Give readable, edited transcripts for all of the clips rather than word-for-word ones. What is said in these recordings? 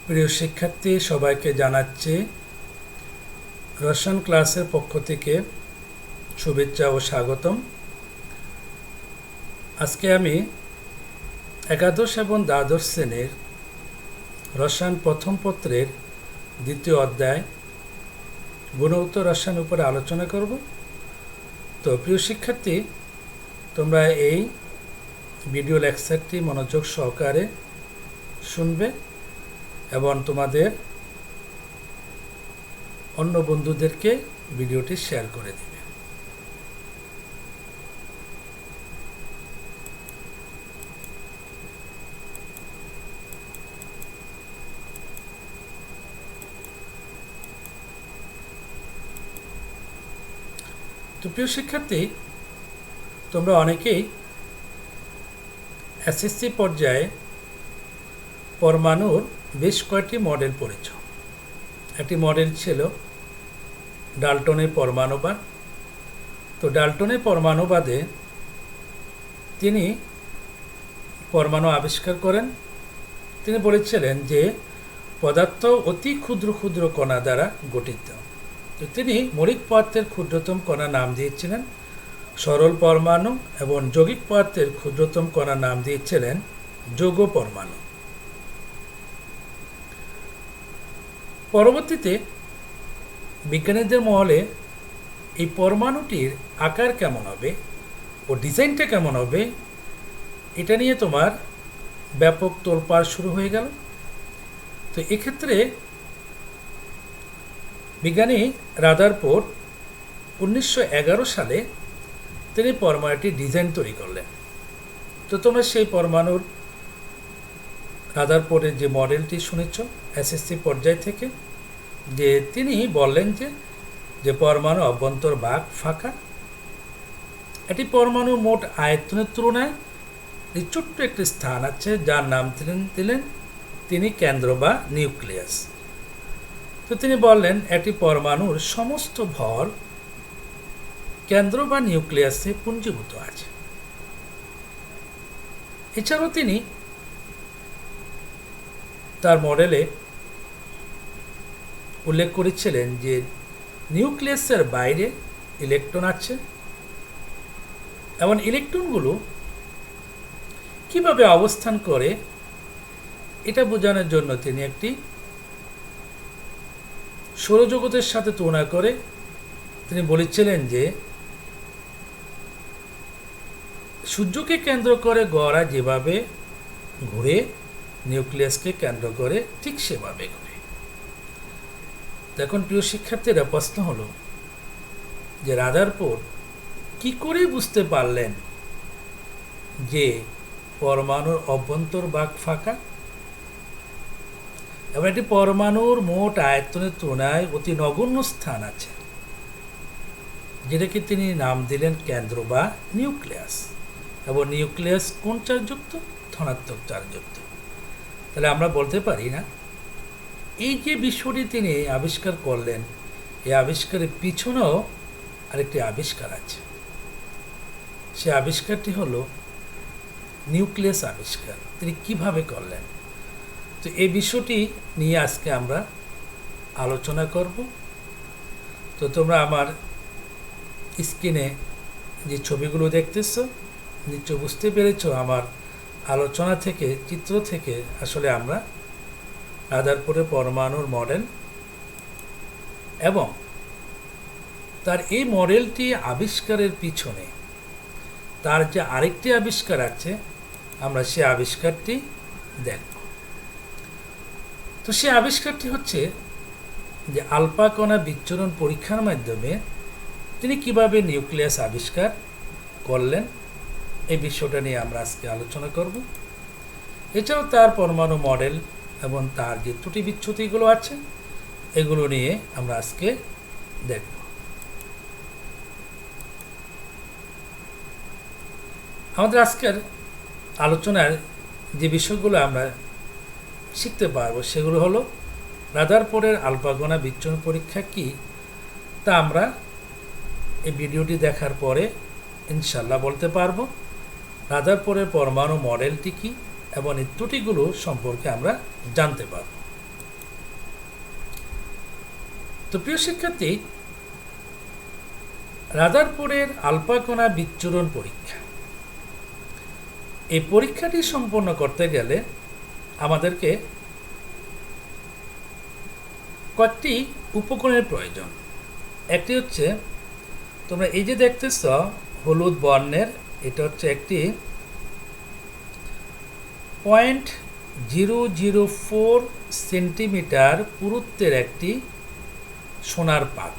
প্রিয় শিক্ষার্থী সবাইকে জানাচ্ছি রসায়ন ক্লাসের পক্ষ থেকে শুভেচ্ছা ও স্বাগতম। আজকে আমি একাদশ এবং দ্বাদশ শ্রেণীর রসায়ন প্রথম পত্রের দ্বিতীয় অধ্যায় গুণগত রসায়ন উপরে আলোচনা করব। তো প্রিয় শিক্ষার্থী, তোমরা এই ভিডিও লেকচারটি মনোযোগ সহকারে শুনবে এবং তোমাদের অন্য বন্ধুদেরকে ভিডিওটি শেয়ার করে দিবে। তো প্রিয় শিক্ষার্থী, তোমরা অনেকেই এসএসসি পর্যায়ে পরমাণুর বেশ কয়েকটি মডেল পড়েছ। একটি মডেল ছিল ডাল্টনের পরমাণুবাদ। তো ডাল্টনের পরমাণুবাদে তিনি পরমাণু আবিষ্কার করেন। তিনি বলেছিলেন যে পদার্থ অতি ক্ষুদ্র ক্ষুদ্র কণা দ্বারা গঠিত। তো তিনি মৌলিক পদার্থের ক্ষুদ্রতম কণা নাম দিয়েছিলেন সরল পরমাণু এবং যৌগিক পদার্থের ক্ষুদ্রতম কণা নাম দিয়েছিলেন যৌগ পরমাণু। পরবর্তীতে বিজ্ঞানীদের মহলে এই পরমাণুটির আকার কেমন হবে ও ডিজাইনটা কেমন হবে এটা নিয়ে তোমার ব্যাপক তোলপাড় শুরু হয়ে গেল। তো এক্ষেত্রে বিজ্ঞানী রাদারফোর্ড 1911 সালে তিনি পরমাণুটির ডিজাইন তৈরি করলেন। তো তোমরা সেই পরমাণুর রাদারফোর্ডের যে মডেলটি শুনেছ এসএসসি পর্যায় থেকে, যে তিনি বললেন যে পরমাণু অভ্যন্তর ভাগ ফাঁকা। এটি পরমাণু মোট আয়তনের তুলনায় ছোট্ট একটি স্থান আছে যার নাম দিলেন তিনি কেন্দ্র বা নিউক্লিয়াস। তো তিনি বললেন এটি পরমাণুর সমস্ত ভর কেন্দ্র বা নিউক্লিয়াসে পুঞ্জীভূত আছে। এছাড়াও তিনি তার মডেলে উল্লেখ করেছিলেন যে নিউক্লিয়াসের বাইরে ইলেকট্রন আছে এবং ইলেকট্রনগুলো কিভাবে অবস্থান করে এটা বোঝানোর জন্য তিনি একটি সৌরজগতের সাথে তুলনা করে তিনি বলেছিলেন যে সূর্যকে কেন্দ্র করে গ্রহরা যেভাবে ঘুরে নিউক্লিয়াসকে কেন্দ্র করে ঠিক সেভাবে ঘুরে। এখন প্রিয় শিক্ষার্থীরা প্রশ্ন হলো যে রাদারফোর্ড কি করে বুঝতে পারলেন যে পরমাণুর অভ্যন্তর ভাগ ফাঁকা এবং একটি পরমাণুর মোট আয়তনের তুলনায় অতি নগণ্য স্থান আছে, যেটাকে তিনি নাম দিলেন কেন্দ্র বা নিউক্লিয়াস। এবং নিউক্লিয়াস কোন চার্জযুক্ত? ধনাত্মক চার্জযুক্ত। তাহলে আমরা বলতে পারি না এই যে বিষয়টি তিনি আবিষ্কার করলেন, এই আবিষ্কারের পিছনেও আরেকটি আবিষ্কার আছে। সে আবিষ্কারটি হলো নিউক্লিয়াস আবিষ্কার। তিনি কিভাবে করলেন? তো এই বিষয়টি নিয়ে আজকে আমরা আলোচনা করব। তো তোমরা আমার স্ক্রিনে যে ছবিগুলো দেখতেছ নিশ্চয় বুঝতে পেরেছ আমার আলোচনা থেকে, চিত্র থেকে আসলে আমরা রাদারফোর্ডের পরমাণুর মডেল এবং তার এই মডেলটি আবিষ্কারের পিছনে তার যে আরেকটি আবিষ্কার আছে আমরা সে আবিষ্কারটি দেখব। তো সে আবিষ্কারটি হচ্ছে যে আলফা কণা বিচ্ছুরণ পরীক্ষার মাধ্যমে তিনি কিভাবে নিউক্লিয়াস আবিষ্কার করলেন, এই বিষয়টা নিয়ে আমরা আজকে আলোচনা করব। এছাড়াও তার পরমাণু মডেল এবং তার যে ত্রুটি বিচ্যুতিগুলো আছে এগুলো নিয়ে আমরা আজকে দেখব। আমাদের আজকের আলোচনার যে বিষয়গুলো আমরা শিখতে পারবো সেগুলো হলো রাদারফোর্ডের আলফা কণা বিচ্ছুরণ পরীক্ষা কি, তা আমরা এই ভিডিওটি দেখার পরে ইনশাল্লাহ বলতে পারবো। রাদারফোর্ডের পরমাণু মডেলটি কি এবং এই ত্রুটিগুলো সম্পর্কে আমরা জানতে পারব। তো প্রিয় শিক্ষার্থী, রাদারফোর্ডের আলফা কণা বিচ্ছুরণ পরীক্ষা, এই পরীক্ষাটি সম্পন্ন করতে গেলে আমাদেরকে কয়েকটি উপকরণের প্রয়োজন। একটি হচ্ছে, তোমরা এই যে দেখতেছ হলুদ বর্ণের, এটা হচ্ছে একটি 0.004 সেন্টিমিটার পুরুত্বের একটি সোনার পাত,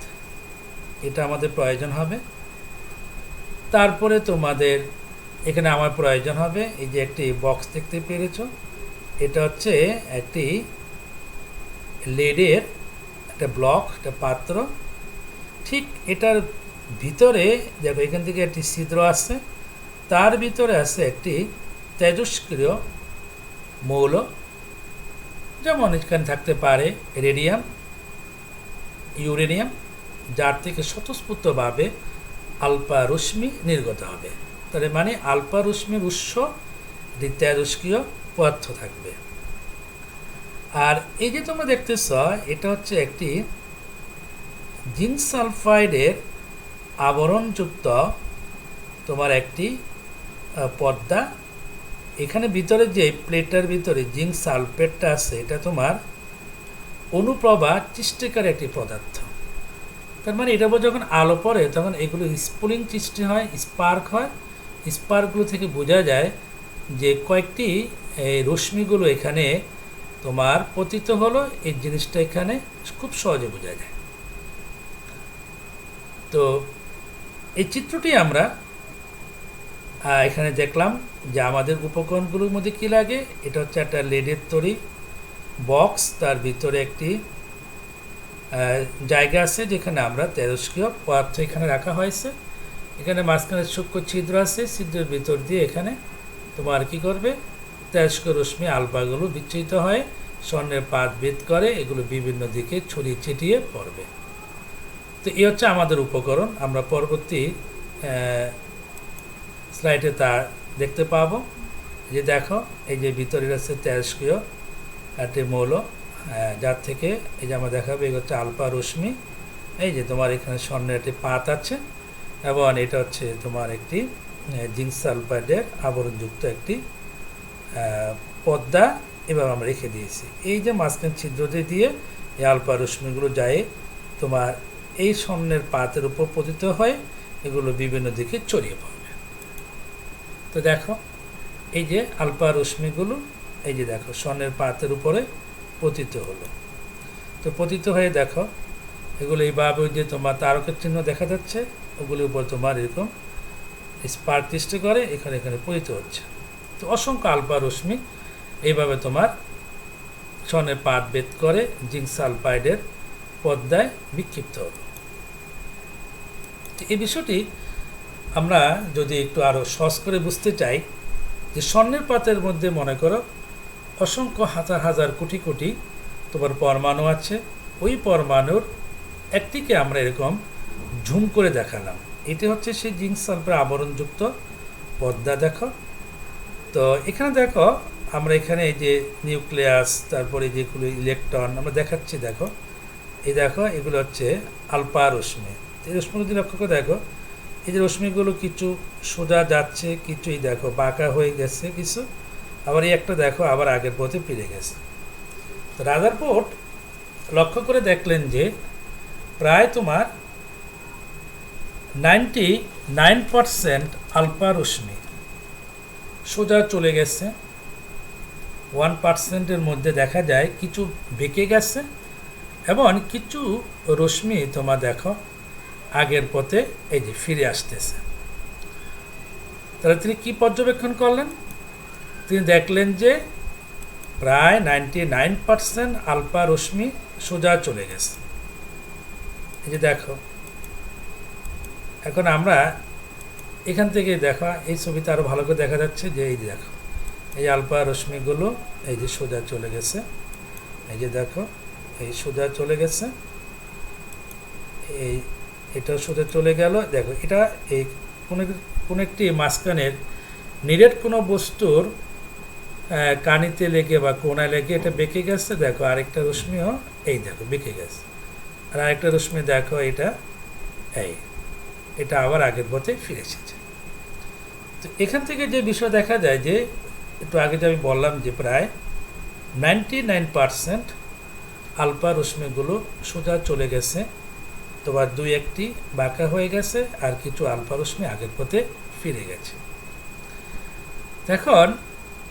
এটা আমাদের প্রয়োজন হবে। তারপরে তোমাদের এখানে আমার প্রয়োজন হবে, এই যে একটি বক্স দেখতে পেরেছ, এটা হচ্ছে একটি লেডের একটা ব্লক, একটা পাত্র। ঠিক এটার ভিতরে দেখো এখান থেকে একটি ছিদ্র আছে, তার ভিতরে আছে একটি তেজস্ক্রিয় মৌল, যেমন এখানে থাকতে পারে রেডিয়াম, ইউরেনিয়াম, যার থেকে স্বতঃস্ফূর্তভাবে আলফা রশ্মি নির্গত হবে। তার মানে আলফা রশ্মির উৎস একটি তেজস্ক্রিয় পদার্থ থাকবে। আর এই যে তোমরা দেখতেছ, এটা হচ্ছে একটি জিঙ্ক সালফাইডের আবরণযুক্ত তোমার একটি পর্দা। এখানে ভিতরে যে প্লেটের ভিতরে জিঙ্ক সালফেটটা আছে, এটা তোমার অনুপ্রভা সৃষ্টিকারী একটি পদার্থ। তার মানে এটা যখন আলো পড়ে তখন এগুলো স্পুলিং সৃষ্টি হয়, স্পার্ক হয়। স্পার্কগুলো থেকে বোঝা যায় যে কয়েকটি রশ্মিগুলো এখানে তোমার পতিত হলো, এই জিনিসটা এখানে খুব সহজে বোঝা যায়। তো এই চিত্রটি আমরা এখানে দেখলাম যে আমাদের উপকরণগুলোর মধ্যে কী লাগে। এটা হচ্ছে একটা লেডের তৈরি বক্স, তার ভিতরে একটি জায়গা আছে যেখানে আমরা তেজস্ক্রিয় পদার্থ এখানে রাখা হয়েছে। এখানে মাঝখানে সূক্ষ্ম ছিদ্র আছে, ছিদ্রের ভিতর দিয়ে এখানে তোমার কি করবে, তেজস্ক্রিয় রশ্মি আলফাগুলো বিচ্ছুরিত হয়, স্বর্ণের পাত ভেদ করে, এগুলো বিভিন্ন দিকে ছড়িয়ে ছিটিয়ে পড়বে। তো এই হচ্ছে আমাদের উপকরণ। আমরা পরবর্তী স্লাইডে তা দেখতে পাবো। যে দেখো এই যে ভিতরে আছে তেজস্ক্রিয় একটি মৌল, যার থেকে এই যে আমরা দেখাবো এই হচ্ছে আলফা রশ্মি। এই যে তোমার এখানে স্বর্ণের একটি পাত আছে এবং এটা হচ্ছে তোমার একটি জিঙ্ক সালফাইডের আবরণযুক্ত একটি পর্দা এভাবে আমরা রেখে দিয়েছি। এই যে মাঝখানে ছিদ্রটি দিয়ে এই আলফা রশ্মিগুলো যায় তোমার এই স্বর্ণের পাতের উপর পতিত হয়, এগুলো বিভিন্ন দিকে ছড়িয়ে পড়বে। তো দেখো এই যে আলফা রশ্মিগুলো এই যে দেখো স্বর্ণের পাতের উপরে পতিত হলো। তো পতিত হয়ে দেখো এগুলো এইভাবে যে তোমার তারকের চিহ্ন দেখা যাচ্ছে, ওগুলির উপর তোমার এরকম স্পার্ক সৃষ্টি করে, এখানে এখানে পতিত হচ্ছে। তো অসংখ্য আলফা রশ্মি এইভাবে তোমার স্বর্ণের পাত ভেদ করে জিঙ্ক সালফাইডের পর্দায় বিক্ষিপ্ত হলো। এই বিষয়টি আমরা যদি একটু আরও সহজ করে বুঝতে চাই, যে স্বর্ণের পাতের মধ্যে মনে করো অসংখ্য হাজার হাজার কোটি কোটি তোমার পরমাণু আছে। ওই পরমাণুর একটিকে আমরা এরকম ঝুম করে দেখালাম, এটি হচ্ছে সেই জিঙ্ক সালফার আবরণযুক্ত পর্দা। দেখো তো এখানে দেখো আমরা এখানে এই যে নিউক্লিয়াস, তারপরে যেগুলো ইলেকট্রন আমরা দেখাচ্ছি, দেখো এই দেখো এগুলো হচ্ছে আলফা রশ্মি। এই রশ্মিগুলো যদি লক্ষ্য করে দেখো, এই যে রশ্মিগুলো কিছু সোজা যাচ্ছে, কিছুই দেখো বাঁকা হয়ে গেছে কিছু, আবার এই একটা দেখো আবার আগের পথে ফিরে গেছে। তো রাদারফোর্ড লক্ষ্য করে দেখলেন যে প্রায় তোমার 99% আলফা রশ্মি সোজা চলে গেছে, 1%-এর মধ্যে দেখা যায় কিছু বেঁকে গেছে এবং কিছু রশ্মি তোমার দেখো আগের পথে এই যে ফিরে আসতেছে। তাহলে তিনি কি পর্যবেক্ষণ করলেন? তিনি দেখলেন যে প্রায় 99% আলফা রশ্মি সোজা চলে গেছে। এই যে দেখো এখন আমরা এখান থেকে দেখা, এই ছবিতে আরও ভালো করে দেখা যাচ্ছে যে এই দেখো এই আলফা রশ্মিগুলো এই যে সোজা চলে গেছে, এই যে দেখো এই সোজা চলে গেছে, এই এটাও সোজা চলে গেল। দেখো এটা এই কোনো একটি মাঝখানের নিরেট কোনো বস্তুর কানিতে লেগে বা কোনায় লেগে এটা বেঁকে গেছে। দেখো আরেকটা রশ্মিও এই দেখো বেঁকে গেছে। আর আরেকটা রশ্মি দেখো, এটা আবার আগের পথে ফিরে এসেছে। তো এখান থেকে যে বিষয় দেখা যায় যে একটু আগে যে আমি বললাম যে প্রায় 99% আলফা রশ্মিগুলো সোজা চলে গেছে, তোমার 2-1টি বাঁকা হয়ে গেছে, আর কিছু আলফা রশ্মি আগের পথে ফিরে গেছে। এখন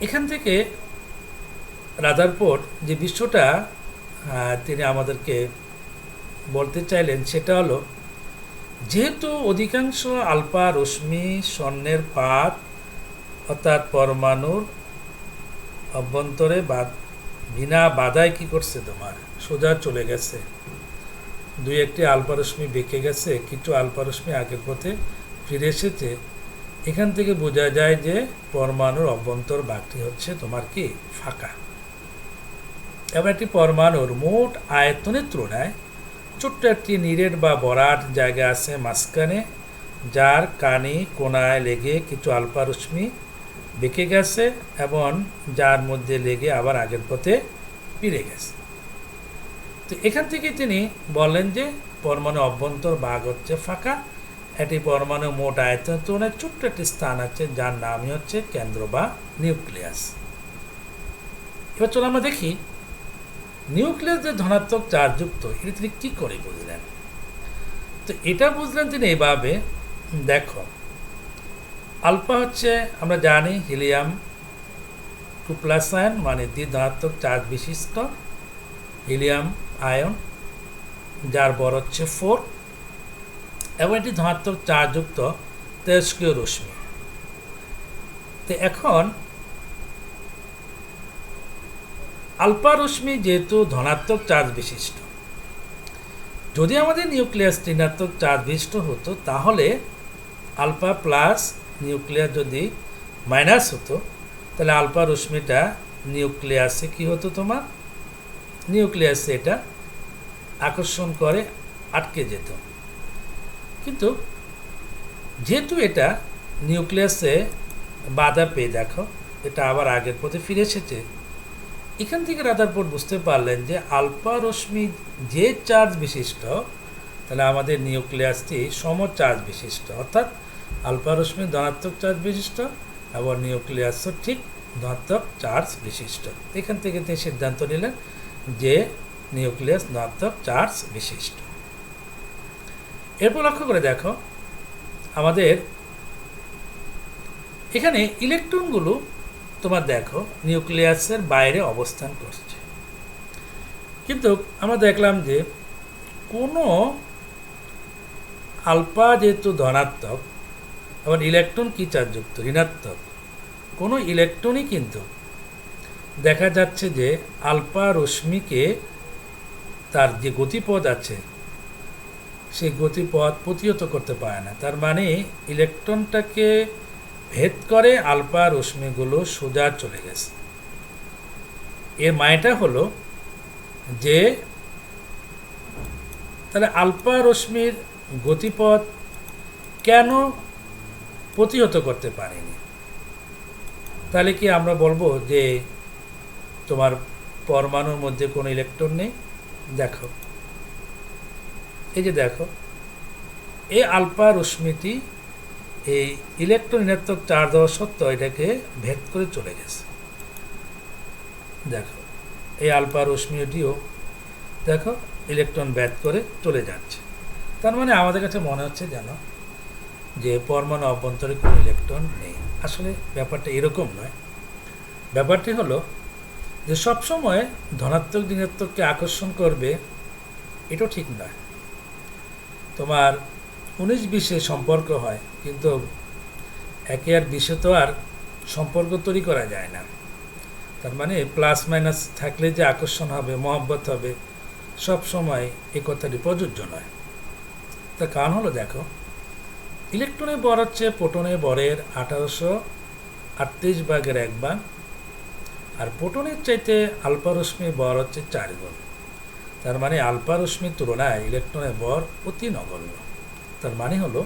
এখান থেকে রাদারফোর্ড যে বিষয়টা তিনি আমাদেরকে বলতে চাইলেন সেটা হলো, যেহেতু অধিকাংশ আলফা রশ্মি স্বর্ণের পাত অর্থাৎ পরমাণুর অভ্যন্তরে বিনা বাধায় কি করছে, তোমার সোজা চলে গেছে, 2-1টি আলফা রশ্মি বেঁকে গেছে, কিছু আলফা রশ্মি আগের পথে ফিরে এসেছে, এখান থেকে বোঝা যায় যে পরমাণুর অভ্যন্তর ভাগটি হচ্ছে তোমার কি ফাঁকা। এবার একটি পরমাণুর মোট আয়তনের তুলনায় ছোট্ট একটি নিরেট বা ভরাট জায়গা আছে মাঝখানে, যার কানি কোনায় লেগে কিছু আলফা রশ্মি বেঁকে গেছে এবং যার মধ্যে লেগে আবার আগের পথে ফিরে গেছে। তো এখান থেকে তিনি বলেন যে পরমাণু অভ্যন্তর ভাগ হচ্ছে ফাঁকা। এটি পরমাণু মোট আয়তনের তুলনায় ছোট্ট একটি স্থান আছে, যার নামই হচ্ছে কেন্দ্র বা নিউক্লিয়াস। এবার চলো আমরা দেখি নিউক্লিয়াস যে ধনাত্মক চার্জযুক্ত, এটা তিনি কী করে বুঝলেন। তো এটা বুঝলেন তিনি এইভাবে, দেখো আলফা হচ্ছে আমরা জানি হিলিয়াম 2+ আয়ন, মানে ধনাত্মক চার্জ বিশিষ্ট হিলিয়াম আয়ন, যার ভর হচ্ছে 4, এবং এটি ধনাত্মক চার্জযুক্ত তেজস্ক্রিয় রশ্মি। তো এখন আলফা রশ্মি যেহেতু ধনাত্মক চার্জ বিশিষ্ট, যদি আমাদের নিউক্লিয়াস ঋণাত্মক চার্জ বিশিষ্ট হতো, তাহলে আলফা প্লাস নিউক্লিয়াস যদি মাইনাস হতো, তাহলে আলফা রশ্মিটা নিউক্লিয়াসে কি হতো, তোমার নিউক্লিয়াসে এটা আকর্ষণ করে আটকে যেত। কিন্তু যেহেতু এটা নিউক্লিয়াসে বাধা পেয়ে, দেখো এটা আবার আগের পথে ফিরে এসেছে, এখান থেকে রাদারফোর্ড বুঝতে পারলেন যে আলফা রশ্মি যে চার্জ বিশিষ্ট, তাহলে আমাদের নিউক্লিয়াসটি সম চার্জ বিশিষ্ট, অর্থাৎ আলফা রশ্মি ধনাত্মক চার্জ বিশিষ্ট এবং নিউক্লিয়াসও ঠিক ধনাত্মক চার্জ বিশিষ্ট। এখান থেকে তিনি সিদ্ধান্ত নিলেন যে নিউক্লিয়াস ধনাত্মক চার্জ বিশিষ্ট। এরপর লক্ষ্য করে দেখো, আমাদের এখানে ইলেকট্রনগুলো তোমার দেখো নিউক্লিয়াসের বাইরে অবস্থান করছে, কিন্তু আমরা দেখলাম যে কোনো আলফা যেহেতু ধনাত্মক এবং ইলেকট্রন কি চার্জযুক্ত ঋণাত্মক, কোনো ইলেকট্রনই কিন্তু দেখা যাচ্ছে যে আলফা রশ্মিকে তার যে গতিপথ আছে সেই গতিপথ প্রতিহত করতে পারে না। তার মানে ইলেকট্রনটাকে ভেদ করে আলফা রশ্মিগুলো সোজা চলে গেছে। এর মানেটা হলো যে তাহলে আলফা রশ্মির গতিপথ কেন প্রতিহত করতে পারেনি? তাহলে কি আমরা বলবো যে তোমার পরমাণুর মধ্যে কোনো ইলেকট্রন নেই? দেখো, এই যে দেখো, এই আলফা রশ্মিটি এই ইলেকট্রন ঋণাত্মক চার্জ দেওয়া সত্ত্বেও এটাকে ভেদ করে চলে গেছে। দেখো এই আলফা রশ্মিটিও দেখো ইলেকট্রন ভেদ করে চলে যাচ্ছে। তার মানে আমাদের কাছে মনে হচ্ছে যেন যে পরমাণু অভ্যন্তরে কোনো ইলেকট্রন নেই। আসলে ব্যাপারটা এরকম নয়। ব্যাপারটি হলো যে সবসময় ধনাত্মক ঋণাত্মককে আকর্ষণ করবে, এটাও ঠিক নয়। তোমার 19-20 সম্পর্ক হয়, কিন্তু একে আর 20 তো আর সম্পর্ক তৈরি করা যায় না। তার মানে প্লাস মাইনাস থাকলে যে আকর্ষণ হবে, মহব্বত হবে, সব সময় এই কথাটি প্রযোজ্য নয়। তার কারণ হলো দেখো, ইলেকট্রনের ভর হচ্ছে প্রোটনের ভরের 1838 ভাগের 1 ভাগ, আর প্রোটনের চাইতে আলফা রশ্মির ভর হচ্ছে 4 গুণ। তার মানে আলফা রশ্মির তুলনায় ইলেকট্রনের ভর অতি নগণ্য। তার মানে হলো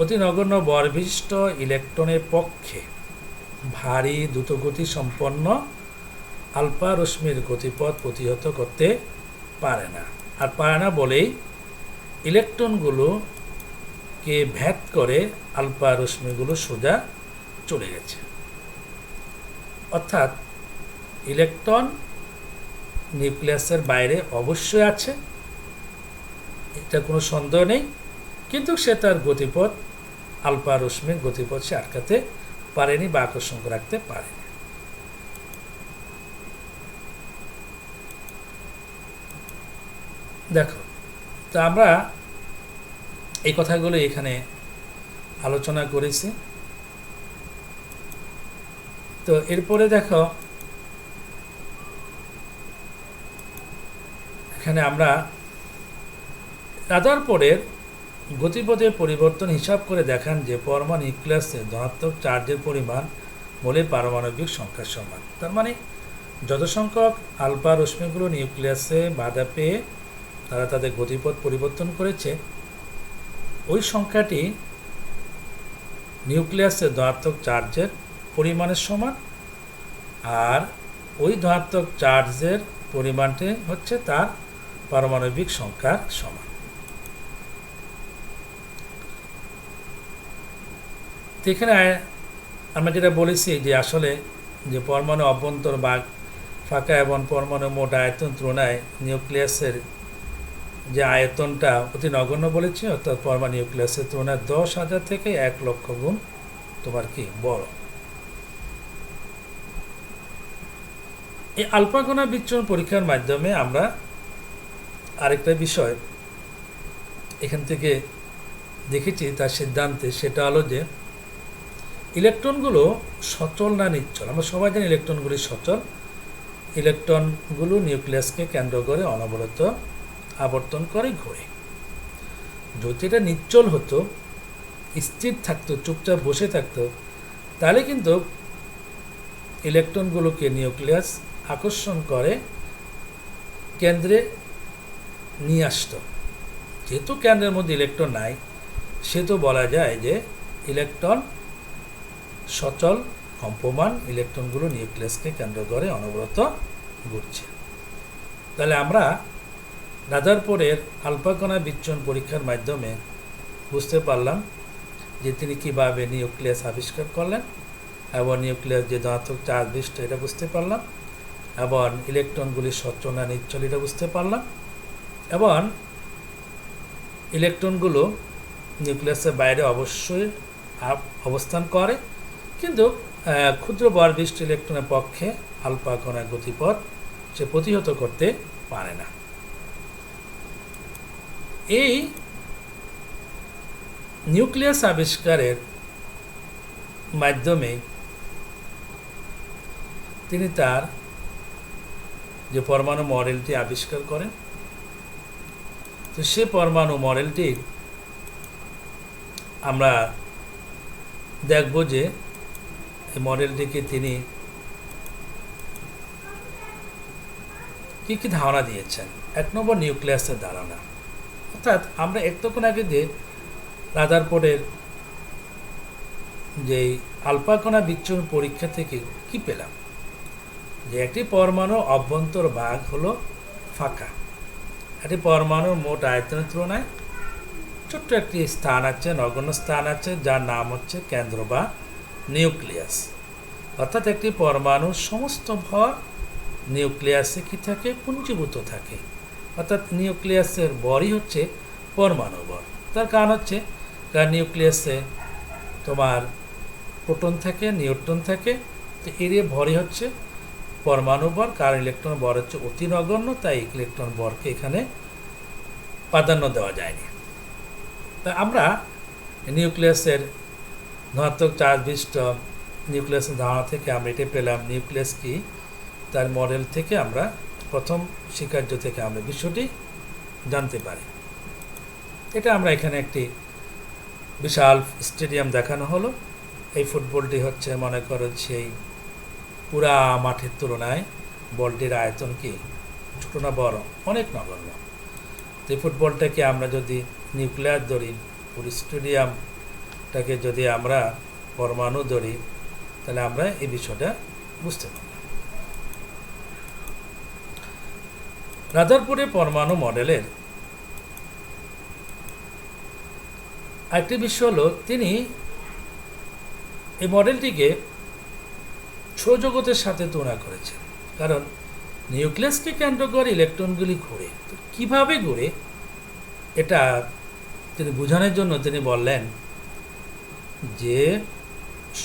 অতি নগণ্য ভর বিশিষ্ট ইলেকট্রনের পক্ষে ভারী দ্রুতগতি সম্পন্ন আলফা রশ্মির গতিপথ প্রতিহত করতে পারে না। আর পারে না বলেই ইলেকট্রনগুলোকে ভেদ করে আলফা রশ্মিগুলো সোজা চলে গেছে। অর্থাৎ ইলেকট্রন নিউক্লিয়াসের বাইরে অবশ্যই আছে, এটা কোনো সন্দেহ নেই, কিন্তু সে তার গতিপথ আলফা রশ্মির গতিপথ সে আটকাতে পারেনি বা আকর্ষণ রাখতে পারেনি। দেখো, তো আমরা এই কথাগুলো এখানে আলোচনা করেছি। তো এরপরে দেখো, এখানে আমরা রাদারফোর্ডের গতিপথের পরিবর্তন হিসাব করে দেখান যে পরমাণু নিউক্লিয়াসে ধনাত্মক চার্জের পরিমাণ মোলের পারমাণবিক সংখ্যার সমান। তার মানে যত সংখ্যক আলফা রশ্মিগুলো নিউক্লিয়াসে বাধা পেয়ে তারা তাদের গতিপথ পরিবর্তন করেছে, ওই সংখ্যাটি নিউক্লিয়াসের ধনাত্মক চার্জের পরিমাণের সমান, আর ওই ধনাত্মক চার্জের পরিমাণটি হচ্ছে তার পারমাণবিক সংখ্যার সমান। তো এখানে আমরা যেটা বলেছি যে আসলে যে পরমাণু অভ্যন্তর বা ফাঁকা এবং পরমাণু মোট আয়তন তুলনায় নিউক্লিয়াসের যে আয়তনটা অতি নগণ্য বলেছি, অর্থাৎ পরমাণু নিউক্লিয়াসের তুলনায় 10,000 থেকে 1,00,000 গুণ তোমার কি বড়। এই আলফা কণা বিচ্ছুরণ পরীক্ষার মাধ্যমে আমরা আরেকটা বিষয় এখান থেকে দেখেছি তার সিদ্ধান্তে, সেটা হলো যে ইলেকট্রনগুলো সচল না নিশ্চল। আমরা সবাই জানি ইলেকট্রনগুলি সচল। ইলেকট্রনগুলো নিউক্লিয়াসকে কেন্দ্র করে অনবরত আবর্তন করে ঘোরে। যদি এটা নিশ্চল হতো, স্থির থাকতো, চুপচাপ বসে থাকতো, তাহলে কিন্তু ইলেকট্রনগুলোকে নিউক্লিয়াস আকর্ষণ করে কেন্দ্রে নিয়ে আসতো। যেহেতু কেন্দ্রের মধ্যে ইলেকট্রন নাই, সেহেতু বলা যায় যে ইলেকট্রন সচল কম্পমান, ইলেকট্রনগুলো নিউক্লিয়াসকে কেন্দ্র করে অনবরত ঘুরছে। তাহলে আমরা রাদারফোর্ডের আলফা কণা বিচ্ছুরণ পরীক্ষার মাধ্যমে বুঝতে পারলাম যে তিনি কীভাবে নিউক্লিয়াস আবিষ্কার করলেন, এবং নিউক্লিয়াস যে ধনাত্মক চার্জ বিশিষ্ট এটা বুঝতে পারলাম, এবং ইলেকট্রনগুলি সচল না নিশ্চল এটা বুঝতে পারলাম, এবং ইলেকট্রনগুলো নিউক্লিয়াসের বাইরে অবশ্যই অবস্থান করে, কিন্তু ক্ষুদ্র ভর বিশিষ্ট ইলেকট্রনের পক্ষে আলফা কণার গতিপথ সে প্রতিহত করতে পারে না। এই নিউক্লিয়াস আবিষ্কারের মাধ্যমে তিনি তার যে পরমাণু মডেলটি আবিষ্কার করেন, তো সে পরমাণু মডেলটি আমরা দেখব যে এই মডেলটিকে তিনি কী ধারণা দিয়েছেন। 1 নম্বর নিউক্লিয়াসের ধারণা, অর্থাৎ আমরা একটুক্ষণ আগে যে রাদারফোর্ডের যে আলফা কণা বিচ্ছুরণ পরীক্ষা থেকে কি পেলাম, যে একটি পরমাণু অভ্যন্তর ভাগ হলো ফাঁকা। একটি পরমাণুর মোট আয়তনের তুলনায় ছোট্ট একটি স্থান আছে, নগণ্য স্থান আছে, যার নাম হচ্ছে কেন্দ্র বা নিউক্লিয়াস। অর্থাৎ একটি পরমাণুর সমস্ত ভর নিউক্লিয়াসে কি থাকে, পুঞ্জীভূত থাকে। অর্থাৎ নিউক্লিয়াসের ভরই হচ্ছে পরমাণু ভর। তার কারণ হচ্ছে নিউক্লিয়াসে তোমার প্রোটন থাকে, নিউট্রন থাকে, তো এর ভরই হচ্ছে পরমাণু ভর। কারণ ইলেকট্রন ভর হচ্ছে অতি নগণ্য, তাই ইলেকট্রন ভরকে এখানে প্রাধান্য দেওয়া যায়নি। তা আমরা নিউক্লিয়াসের ধনাত্মক চার্জ বিশিষ্ট নিউক্লিয়াসের ধারণা থেকে আমরা এটা পেলাম। নিউক্লিয়াস কি, তার মডেল থেকে আমরা প্রথম স্বীকার্য থেকে আমরা বিষয়টি জানতে পারি। এটা আমরা এখানে একটি বিশাল স্টেডিয়াম দেখানো হলো। এই ফুটবলটি হচ্ছে মনে করো সেই পুরা মাঠের তুলনায় বলটির আয়তন কি ছোটো না বড়, অনেক নগণ্য। তো এই ফুটবলটাকে আমরা যদি নিউক্লিয়াস ধরি, পুরো স্টেডিয়ামটাকে যদি আমরা পরমাণু ধরি, তাহলে আমরা এই বিষয়টা বুঝতে পারব। রাদারফোর্ডের পরমাণু মডেলের আরেকটি বিষয় হলো তিনি এই মডেলটিকে সৌরজগতের সাথে তুলনা করেছেন, কারণ নিউক্লিয়াসকে কেন্দ্র করে ইলেকট্রনগুলি ঘুরে। তো কীভাবে ঘুরে এটা তিনি বোঝানোর জন্য তিনি বললেন যে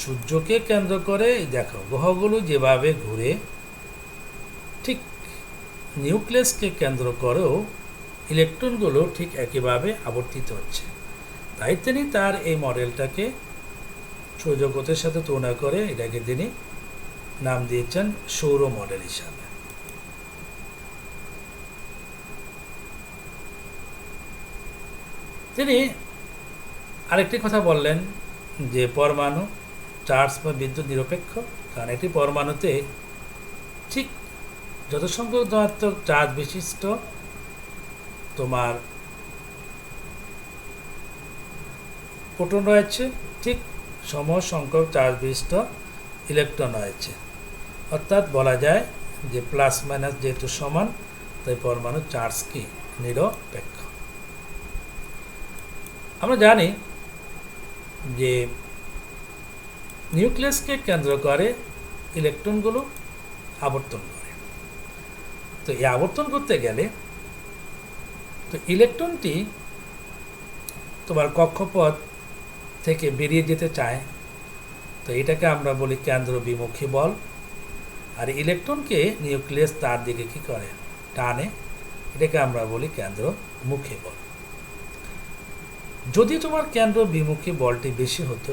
সূর্যকে কেন্দ্র করে দেখো গ্রহগুলো যেভাবে ঘুরে, ঠিক নিউক্লিয়াসকে কেন্দ্র করেও ইলেকট্রনগুলো ঠিক একইভাবে আবর্তিত হচ্ছে। তাই তিনি তার এই মডেলটাকে সৌরজগতের সাথে তুলনা করে এটাকে তিনি নাম দিয়েছেন সৌর মডেল হিসাবে। তিনি আরেকটি কথা বললেন যে পরমাণু চার্জ বা বিদ্যুৎ নিরপেক্ষ, কারণ একটি পরমাণুতে ঠিক যত সংখ্যক ধনাত্মক চার্জ বিশিষ্ট তোমার প্রোটন রয়েছে, ঠিক সম সংখ্যক চার্জ বিশিষ্ট ইলেকট্রন রয়েছে। অর্থাৎ বলা যায় যে প্লাস মাইনাস যেহেতু সমান, তাই পরমাণুর চার্জ কি নিরপেক্ষ। আমরা জানি যে নিউক্লিয়াসকে কেন্দ্র করে ইলেকট্রনগুলো আবর্তন করে। তো এই আবর্তন করতে গেলে তো ইলেকট্রনটি তোমার কক্ষপথ থেকে বেরিয়ে যেতে চায়, তো এটাকে আমরা বলি কেন্দ্র বিমুখী বল। আর ইলেকট্রনকে নিউক্লিয়াস তার দিকে কি করে টানে, এটাকে আমরা বলি কেন্দ্রমুখী বল। যদি তোমার কেন্দ্র বিমুখী বলটি বেশি হতো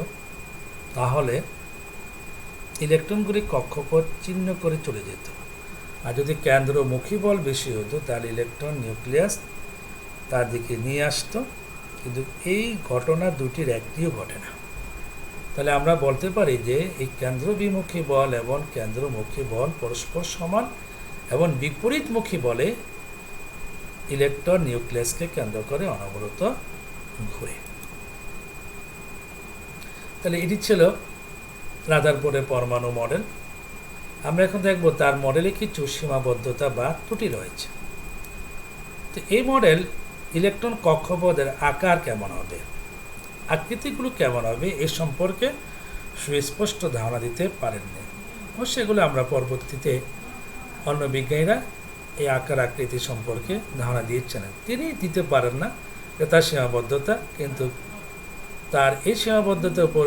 তাহলে ইলেকট্রনগুলি কক্ষপথ চিহ্ন করে চলে যেত, আর যদি কেন্দ্রমুখী বল বেশি হতো তাহলে ইলেকট্রন নিউক্লিয়াস তার দিকে নিয়ে আসতো। কিন্তু এই ঘটনা দুটির একটিও ঘটে না। তাহলে আমরা বলতে পারি যে এই কেন্দ্র বিমুখী বল এবং কেন্দ্রমুখী বল পরস্পর সমান, এবং বিপরীতমুখী বলে ইলেকট্রন নিউক্লিয়াসকে কেন্দ্র করে অনবরত ঘুরে। তাহলে এটি ছিল রাদারফোর্ডের পরমাণু মডেল। আমরা এখন দেখব তার মডেলে কিছু সীমাবদ্ধতা বা ত্রুটি রয়েছে। তো এই মডেল ইলেকট্রন কক্ষপথের আকার কেমন হবে, আকৃতিগুলো কেমন হবে এ সম্পর্কে সুস্পষ্ট ধারণা দিতে পারেননি, ও সেগুলো আমরা পরবর্তীতে অন্য বিজ্ঞানীরা এই আকার আকৃতি সম্পর্কে ধারণা দিচ্ছেন। তিনি দিতে পারেন না, তার সীমাবদ্ধতা, কিন্তু তার এই সীমাবদ্ধতার উপর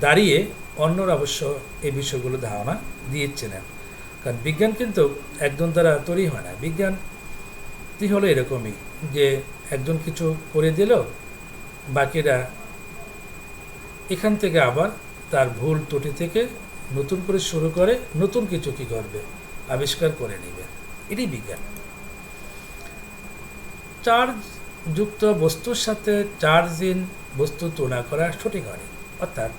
দাঁড়িয়ে অন্যরা অবশ্য এই বিষয়গুলো ধারণা দিয়েছিলেন। কারণ বিজ্ঞান কিন্তু একজন দ্বারা তৈরি হয় না। বিজ্ঞানটি হলো এরকমই যে একজন কিছু করে দিল, বাকিরা এখান থেকে আবার তার ভুল ত্রুটি থেকে নতুন করে শুরু করে নতুন কিছু কি করবে আবিষ্কার করে নেবে। এটি বিজ্ঞান। চার্জ যুক্ত বস্তুর সাথে চার্জহীন বস্তু তুলনা করা সঠিক হয়নি। অর্থাৎ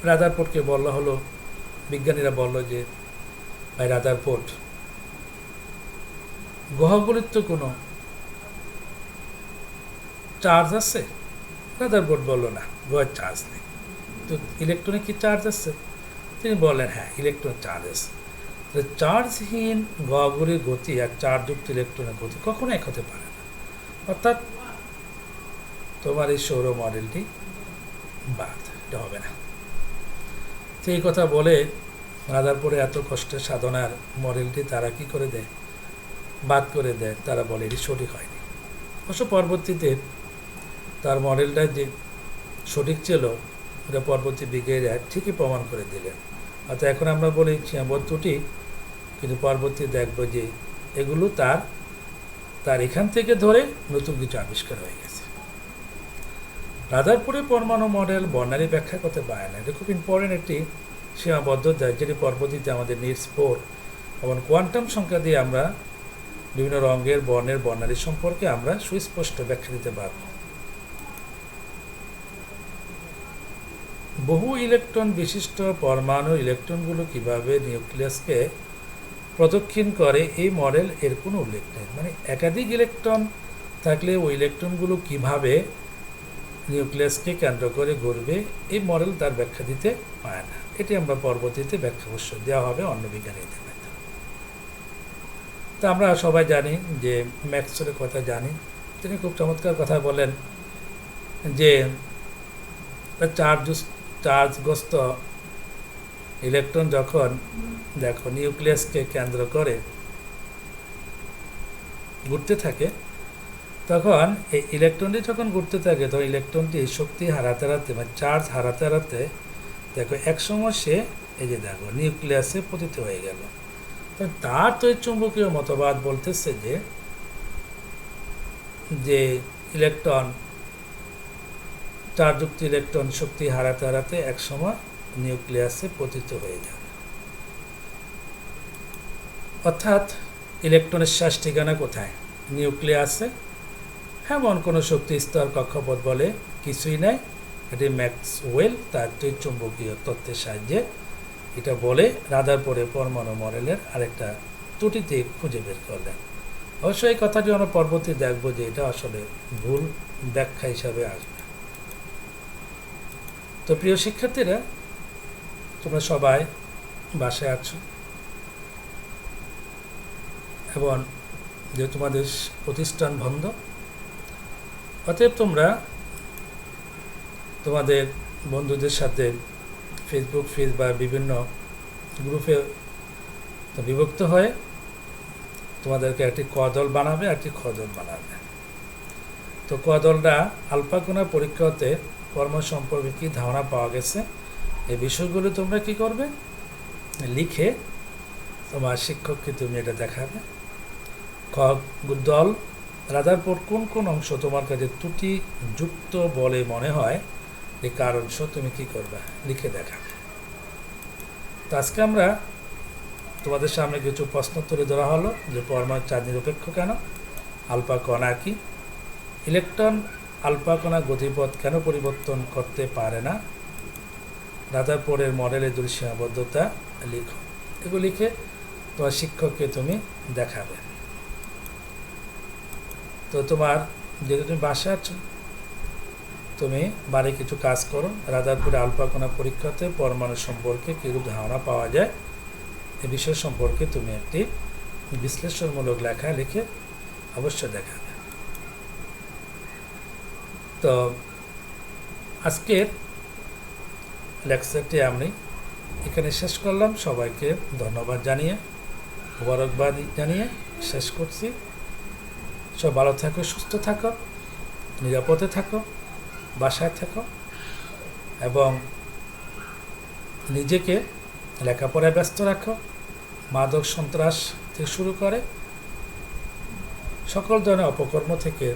রাদারফোর্ডকে বলা হলো, বিজ্ঞানীরা বলল যে ভাই রাদারফোর্ড, গ্রহগুলির তো কোনো চার্জ আছে? রাদারফোর্ড বলল না, গ্রহের চার্জ নেই। তো ইলেকট্রনে কি চার্জ আছে? তিনি বললেন হ্যাঁ, ইলেকট্রন চার্জ আছে। তো চার্জহীন গ্রহগুলির গতি আর চার্জযুক্ত ইলেকট্রনের গতি কখনো এক হতে পারে না। অর্থাৎ তোমার এই সৌর মডেলটি বাদ, এটা হবে না। তো এই কথা বলে রাদারফোর্ডের এত কষ্টের সাধনার মডেলটি তারা কি করে দেয়, বাদ করে দেয়। তারা বলে এটি সঠিক হয়নি। অবশ্য পরবর্তীতে তার মডেলটা যে সঠিক ছিল ওটা পরবর্তী বিজ্ঞানীরা ঠিকই প্রমাণ করে দিলেন। অর্থাৎ এখন আমরা বলি সীমাবদ্ধ ত্রুটি, কিন্তু পরবর্তী দেখব যে এগুলো তার এখান থেকে ধরে নতুন কিছু আবিষ্কার হয়ে গেছে। রাদারফোর্ডের পরমাণু মডেল বর্ণালী ব্যাখ্যা করতে পারে না। এটা খুব ইম্পর্টেন্ট একটি সীমাবদ্ধতা, যেটি পরবর্তীতে আমাদের নিডস 4 এবং কোয়ান্টাম সংখ্যা দিয়ে আমরা বিভিন্ন রঙের বর্ণের বর্ণালী সম্পর্কে আমরা সুস্পষ্ট ব্যাখ্যা দিতে পারব। বহু ইলেকট্রন বিশিষ্ট পরমাণু ইলেকট্রনগুলো কিভাবে নিউক্লিয়াসকে প্রদক্ষিণ করে এই মডেল এর কোনো উল্লেখ নেই। মানে একাধিক ইলেকট্রন থাকলে ওই ইলেকট্রনগুলো কিভাবে নিউক্লিয়াসকে কেন্দ্র করে ঘুরবে এই মডেল তার ব্যাখ্যা দিতে পারে না। এটি আমরা পরবর্তীতে ব্যাখ্যা অবশ্য দেওয়া হবে অন্য বিজ্ঞানীদের মাধ্যমে। তা আমরা সবাই জানি যে ম্যাক্সওয়েলের কথা জানি। তিনি খুব চমৎকার কথা বলেন যে চার্জগ্রস্ত ইলেকট্রন যখন দেখো নিউক্লিয়াসকে কেন্দ্র করে ঘুরতে থাকে, তখন এই ইলেকট্রনটি যখন ঘুরতে থাকে তখন ইলেকট্রনটি শক্তি হারাতে হারাতে মানে চার্জ হারাতে হারাতে দেখো একসময় সে এই যে দেখো নিউক্লিয়াসে পতিত হয়ে গেল। তার তড়িৎচুম্বকীয় মতবাদ বলতেছে যে ইলেকট্রন চার্জযুক্ত ইলেকট্রন শক্তি হারাতে হারাতে একসময় নিউক্লিয়াসে পতিত হয়ে যাবে। অর্থাৎ ইলেকট্রনের শেষ ঠিকানা কোথায়? নিউক্লিয়াসে। এমন কোনো শক্তি স্তর কক্ষপথ বলে কিছুই নাই। এটি ম্যাক্সওয়েল তার তড়িৎচুম্বকীয় তত্ত্বের সাহায্যে এটা বলে রাদারফোর্ডের পরমাণু মডেলের আরেকটা ত্রুটিতে খুঁজে বের করলেন। অবশ্যই এই কথাটি আমরা পরবর্তী দেখবো যে এটা আসলে ভুল ব্যাখ্যা হিসাবে আসবে। তো প্রিয় শিক্ষার্থীরা, তোমরা সবাই বাসায় আছো এবং যে তোমাদের প্রতিষ্ঠান বন্ধ, অতএব তোমরা তোমাদের বন্ধুদের সাথে ফেসবুক পেজ বা বিভিন্ন গ্রুপে বিভক্ত হয়ে তোমাদেরকে একটি ক দল বানাবে, একটি খ দল বানাবে। তো ক দলটা আলফা কণার পরীক্ষাতে কর্ম সম্পর্কে কী ধারণা পাওয়া গেছে এই বিষয়গুলো তোমরা কি করবে, লিখে তোমার শিক্ষককে তুমি এটা দেখাবে। খ দল রাদারফোর্ড কোন কোন অংশ তোমার কাছে ত্রুটিযুক্ত বলে মনে হয় এই কারণস তুমি কি করবে, লিখে দেখাবে। তো আজকে আমরা তোমাদের সামনে কিছু প্রশ্ন তুলে ধরা হলো যে পরমাণু চার্জ নিরপেক্ষ কেন, আলফা কণা কি, ইলেকট্রন আলফা কণা গতিপথ কেন পরিবর্তন করতে পারে না, রাদারফোর্ডের মডেলের দুটি সীমাবদ্ধতা লিখো। এগুলো লিখে তোমার শিক্ষককে তুমি দেখাবে। তো তোমার যেহেতু তুমি বাসায় আছো, তুমি বাড়ি কিছু কাজ করো। রাদারফোর্ডের আলফা কণা পরীক্ষাতে পরমাণু সম্পর্কে কীরূপ ধারণা পাওয়া যায় এ বিষয় সম্পর্কে তুমি একটি বিশ্লেষণমূলক লেখা লিখে অবশ্যই দেখাবে। তো আজকের লেকচারটি আমি এখানে শেষ করলাম। সবাইকে ধন্যবাদ জানিয়ে, মোবারকবাদ জানিয়ে শেষ করছি। সব ভালো থাকো, সুস্থ থাকো, নিরাপদে থাকো, বাসায় থাকো এবং নিজেকে লেখাপড়ায় ব্যস্ত রাখো। মাদক সন্ত্রাস থেকে শুরু করে সকল ধরনের অপকর্ম থেকে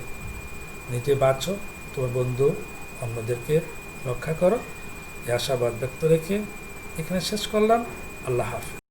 নিজে বাঁচো, তোমার বন্ধু অন্যদেরকে রক্ষা করো। এই আশাবাদ ব্যক্ত রেখে এখানে শেষ করলাম। আল্লাহ হাফেজ।